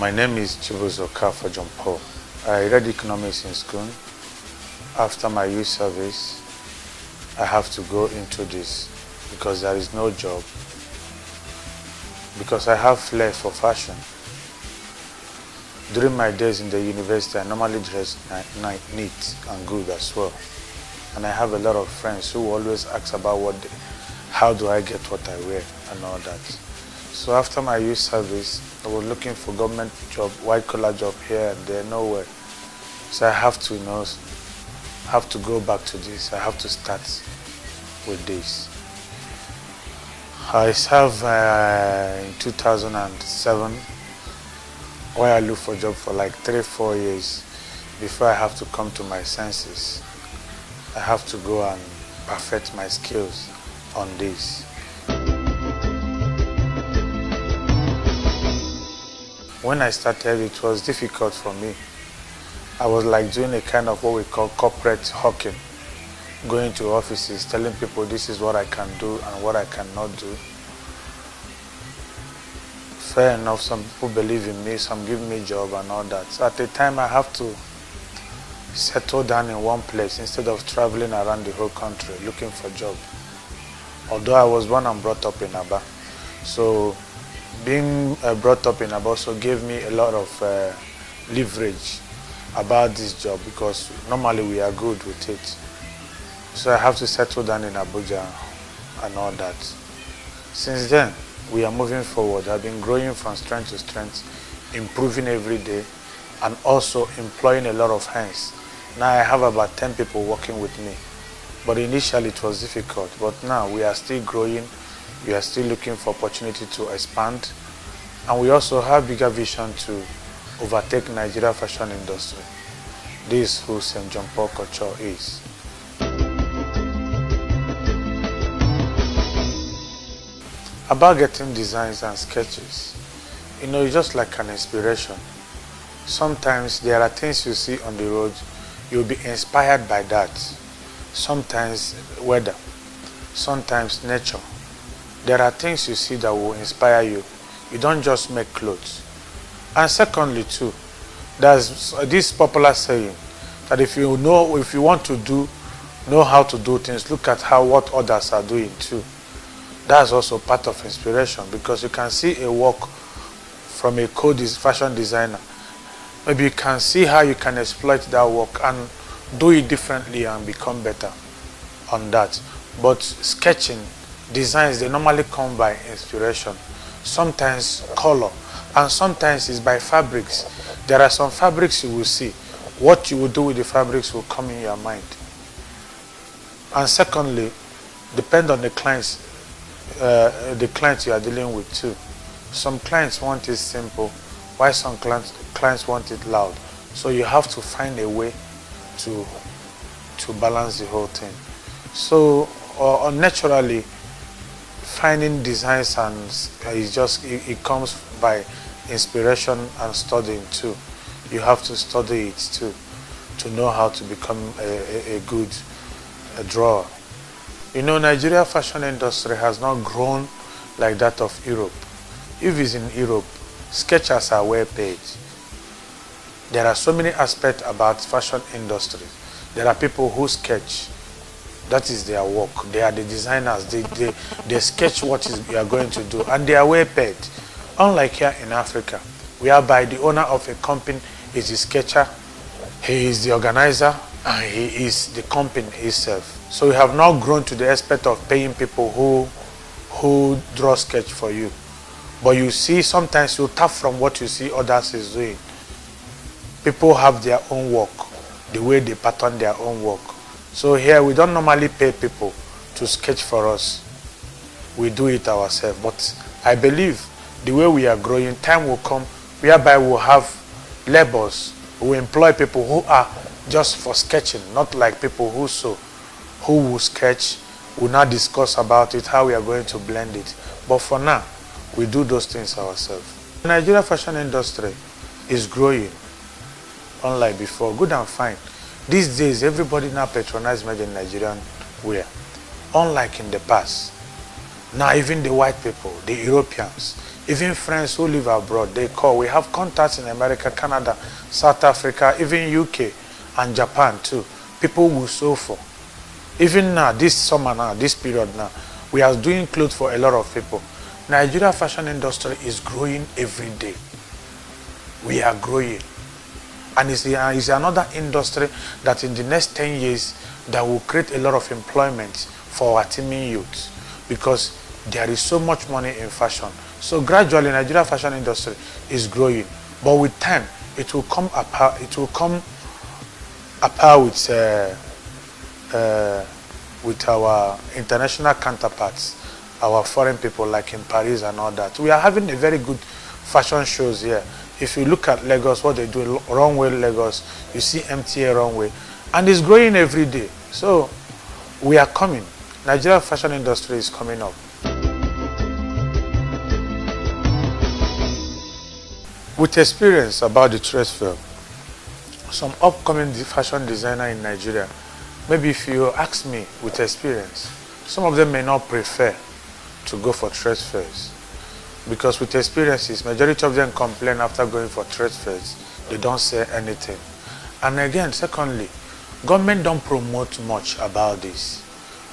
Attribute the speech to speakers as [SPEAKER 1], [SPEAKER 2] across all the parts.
[SPEAKER 1] My name is Chibuzoka John Paul. I read economics in school. After my youth service, I have to go into this because there is no job. Because I have flair for fashion. During my days in the university, I normally dress neat and good as well. And I have a lot of friends who always ask about how do I get what I wear and all that. So after my youth service, I was looking for government job, white collar job here and there, nowhere. So I have to go back to this. I have to start with this. I served in 2007, where I looked for a job for like 3-4 years before I have to come to my senses. I have to go and perfect my skills on this. When I started, it was difficult for me. I was like doing a kind of what we call corporate hawking, going to offices, telling people this is what I can do and what I cannot do. Fair enough, some people believe in me, some give me a job and all that. So at the time, I have to settle down in one place instead of traveling around the whole country looking for a job. Although I was born and brought up in Aba. So being brought up in Aba also gave me a lot of leverage about this job because normally we are good with it. So I have to settle down in Abuja and all that. Since then, we are moving forward. I've been growing from strength to strength, improving every day, and also employing a lot of hands. Now I have about 10 people working with me. But initially it was difficult. But now we are still growing. We are still looking for opportunity to expand. And we also have bigger vision to overtake Nigeria fashion industry. This is who SJP Couture is. About getting designs and sketches, it's just like an inspiration. Sometimes there are things you see on the road, you'll be inspired by that. Sometimes weather, sometimes nature. There are things you see that will inspire you. You don't just make clothes. And secondly too, there's this popular saying that if you want to know how to do things, look at what others are doing too. That's also part of inspiration because you can see a work from a fashion designer. Maybe you can see how you can exploit that work and do it differently and become better on that. But sketching, designs, they normally come by inspiration. Sometimes color, and sometimes it's by fabrics. There are some fabrics you will see. What you will do with the fabrics will come in your mind. And secondly, depend on the clients you are dealing with too. Some clients want it simple, while some clients want it loud. So you have to find a way to balance the whole thing. So naturally, finding designs and it comes by inspiration and studying too. You have to study it too to know how to become a good drawer. Nigeria fashion industry has not grown like that of Europe. If it's in Europe, sketchers are well paid. There are so many aspects about fashion industry. There are people who sketch. That is their work. They are the designers. They sketch what you are going to do, and they are well paid. Unlike here in Africa, whereby the owner of a company is the sketcher, he is the organizer, and he is the company itself. So we have now grown to the aspect of paying people who draw sketch for you. But you see, sometimes you tap from what you see others is doing. People have their own work, the way they pattern their own work. So here we don't normally pay people to sketch for us. We do it ourselves. But I believe the way we are growing, time will come whereby we'll have labors. We employ people who are just for sketching, not like people who will sketch, will now discuss about it, how we are going to blend it. But for now, we do those things ourselves. The Nigeria fashion industry is growing, unlike before, good and fine. These days, everybody now patronizes made in Nigerian wear, unlike in the past. Now even the white people, the Europeans, Even friends who live abroad, they call. We have contacts in America, Canada, South Africa, even UK and Japan too. People will sew for. Even now, this summer now, this period now, we are doing clothes for a lot of people. Nigeria fashion industry is growing every day. We are growing. And it's another industry that in the next 10 years that will create a lot of employment for our teeming youth, because there is so much money in fashion. So gradually Nigeria fashion industry is growing, but with time it will come apart. It will come apart with our international counterparts, our foreign people like in Paris and all that. We are having a very good fashion shows here. If you look at Lagos, what they do, runway Lagos, you see MTA runway, and it's growing every day. So we are coming. Nigeria fashion industry is coming up. With experience about the trade fair, some upcoming fashion designer in Nigeria, maybe if you ask me with experience, some of them may not prefer to go for trade fairs, because with experiences, majority of them complain after going for trade fairs, they don't say anything. And again, secondly, government don't promote much about this,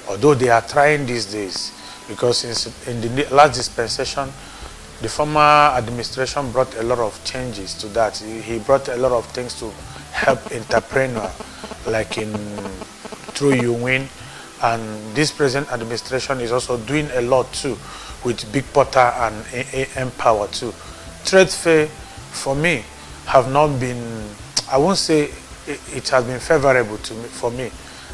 [SPEAKER 1] although they are trying these days, because in the last dispensation, the former administration brought a lot of changes to that. He brought a lot of things to help entrepreneur, like through you win, and this present administration is also doing a lot too with Big Potter and Empower too. Trade fair for me have not been, I won't say it has been favorable to me. For me,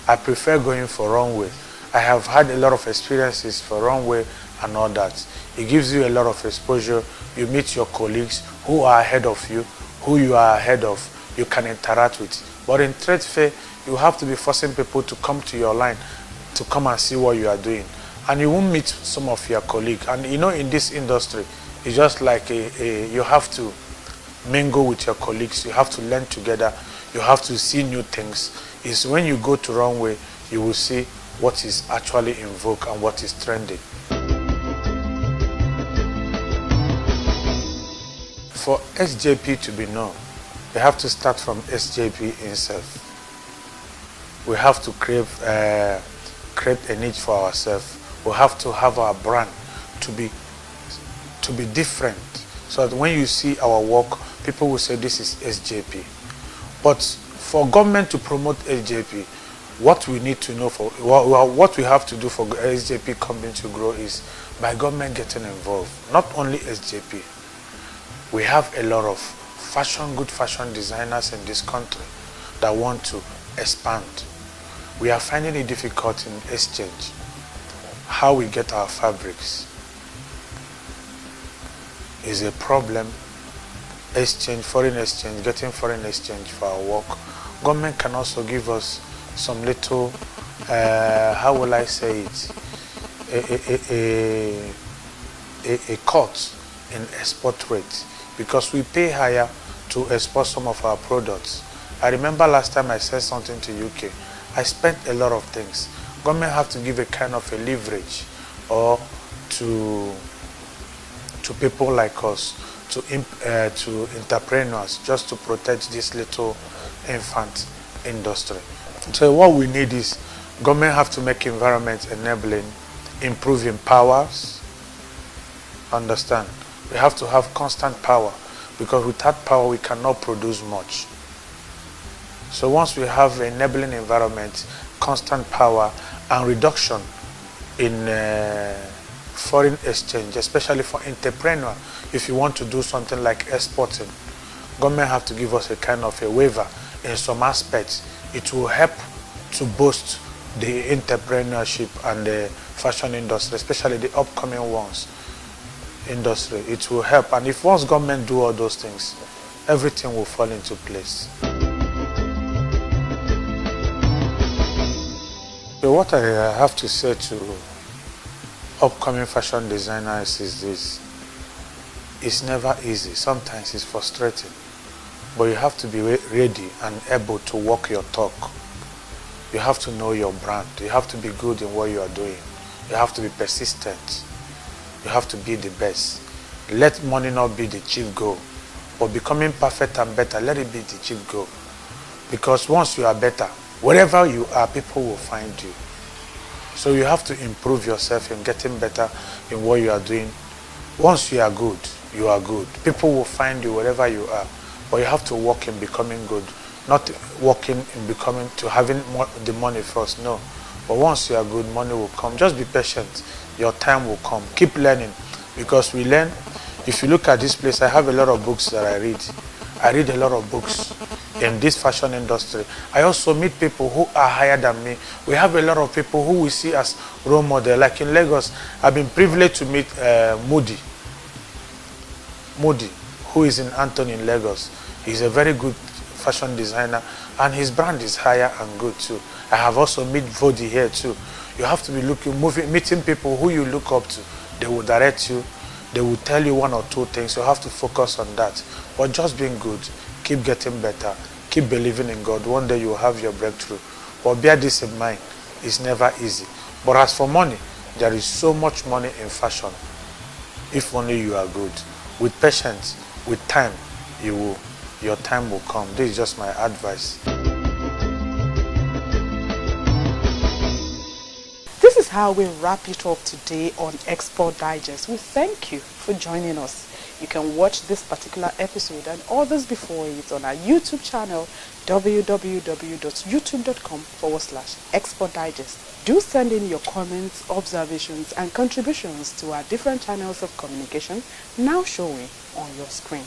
[SPEAKER 1] I prefer going for runway. I have had a lot of experiences for runway and all that. It gives you a lot of exposure. You meet your colleagues who are ahead of you, who you are ahead of, you can interact with. But in trade fair, you have to be forcing people to come to your line to come and see what you are doing. And you won't meet some of your colleagues. And you know, in this industry, it's just like you have to mingle with your colleagues. You have to learn together. You have to see new things. It's when you go to runway, you will see what is actually in vogue and what is trending. For SJP to be known, we have to start from SJP itself. We have to create a niche for ourselves. We have to have our brand to be different, so that when you see our work, people will say this is SJP. But for government to promote SJP, what we need to know what we have to do for SJP company to grow is by government getting involved. Not only SJP. We have a lot of good fashion designers in this country that want to expand. We are finding it difficult in exchange, how we get our fabrics is a problem. Exchange, foreign exchange, getting foreign exchange for our work. Government can also give us some little, how will I say it, a cut in export rate, because we pay higher to export some of our products. I remember last time I said something to UK, I spent a lot of things. Government have to give a kind of a leverage or to people like us, to entrepreneurs, just to protect this little infant industry. So what we need is government have to make environment enabling, improving powers. Understand? We have to have constant power, because without power we cannot produce much. So once we have enabling environment, constant power, and reduction in foreign exchange, especially for entrepreneur, if you want to do something like exporting, government have to give us a kind of a waiver in some aspects. It will help to boost the entrepreneurship and the fashion industry, especially the upcoming ones industry. It will help, and if once government do all those things, everything will fall into place. So what I have to say to upcoming fashion designers is this: it's never easy. Sometimes it's frustrating, but you have to be ready and able to walk your talk. You have to know your brand. You have to be good in what you are doing. You have to be persistent. You have to be the best. let money not be the chief goal, but becoming perfect and better, let it be the chief goal. Because once you are better, wherever you are, people will find you. So you have to improve yourself in getting better in what you are doing. Once you are good, you are good. People will find you wherever you are. But you have to work in becoming good. Not working in becoming to having the money first, no. But once you are good, money will come. Just be patient. Your time will come. Keep learning. Because we learn. If you look at this place, I have a lot of books that I read. I read a lot of books in this fashion industry. I also meet people who are higher than me. We have a lot of people who we see as role model. Like in Lagos, I've been privileged to meet Moody, who is in Anthony in Lagos. He's a very good fashion designer, and his brand is higher and good too. I have also met Vodi here too. You have to be meeting people who you look up to. They will direct you. They will tell you one or two things. You have to focus on that. But just being good, keep getting better, keep believing in God. One day you will have your breakthrough. But bear this in mind, it's never easy. But as for money, there is so much money in fashion. If only you are good. With patience, with time, your time will come. This is just my advice.
[SPEAKER 2] This is how we wrap it up today on Export Digest. We thank you for joining us. You can watch this particular episode and others before it on our YouTube channel, www.youtube.com/Export Digest. Do send in your comments, observations, and contributions to our different channels of communication now showing on your screen.